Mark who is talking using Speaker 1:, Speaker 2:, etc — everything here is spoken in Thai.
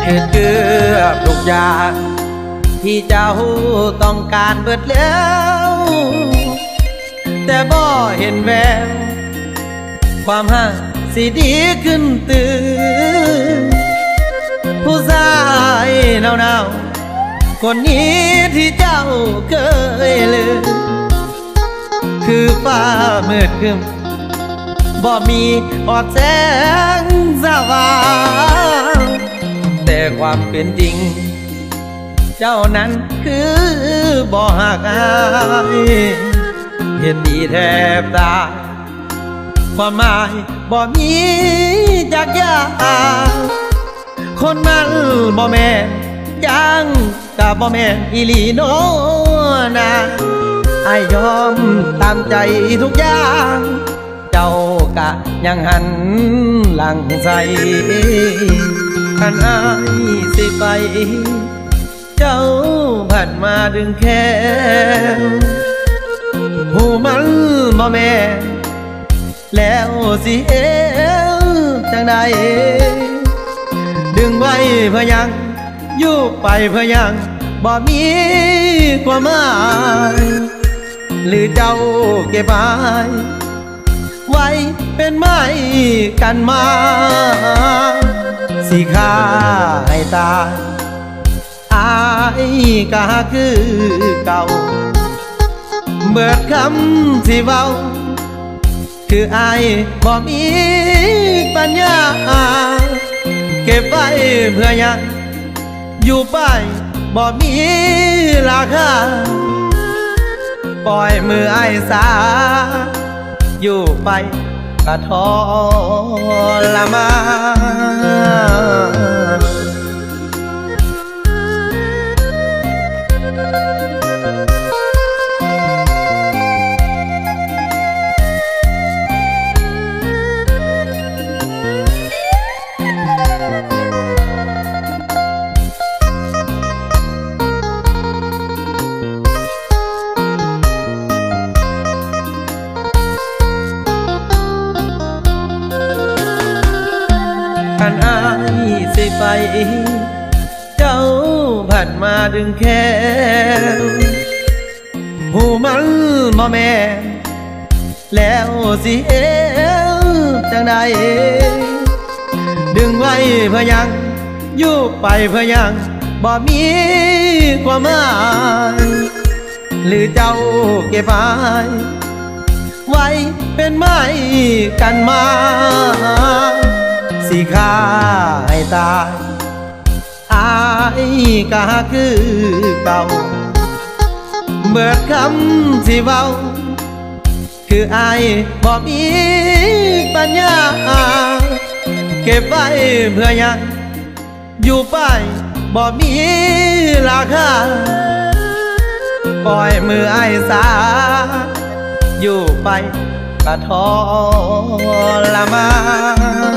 Speaker 1: เกิดเกือบทุกอย่างที่เจ้าต้องการเบิดแล้วแต่บ่เห็นแววความหักสิดีขึ้นตื่นผู้ชายหนาวๆคนนี้ที่เจ้าเคยลืมคือฟ้ามืดครึ้มบ่มีอดแสงสว่างแต่ความเป็นจริงเจ้านั้นคือบ่หักอายเห็นดีแทบตายความหมายบ่มีจักอย่างคนมันบ่แม่นยังกะบ่แม่นอีหลีโนนะอายยอมตามใจทุกอย่างเจ้ากะยังหันหลังใส่คันอายสิไปเจ้าผัดมาดึงแขนหูมันบ่แม่นแล้วสิเอวจังใดดึงไว้เพื่อยังอยู่ไปเพื่อยังบ่มีความหมายหรือเจ้าเก็บไว้เป็นไม้กันมาสิฆ่าให้ตายอายก็คือเก่าเบิดคำที่เว้าคืออายบ่มีปัญญาเก็บไว้เพื่อยังอยู่ไปบ่มีราคาปล่อยมืออายสาอยู่ไปก็ทรมานคันอายสิไปเจ้าผัดมาดึงแขนหูมันบ่แม่นแล้วสิเอวจังใดดึงไว้เพื่อยังอยู่ไปเพื่อยังบ่มีความหมายหรือเจ้าเก็บไว้เป็นไม้กันมาสิฆ่าให้ตายอายก็คือเก่าเบิดคำที่เว้าคืออายบ่มีปัญญาเก็บไว้เพื่อยังอยู่ไปบ่มีราคาปล่อยมืออายสาอยู่ไปก็ทรมาน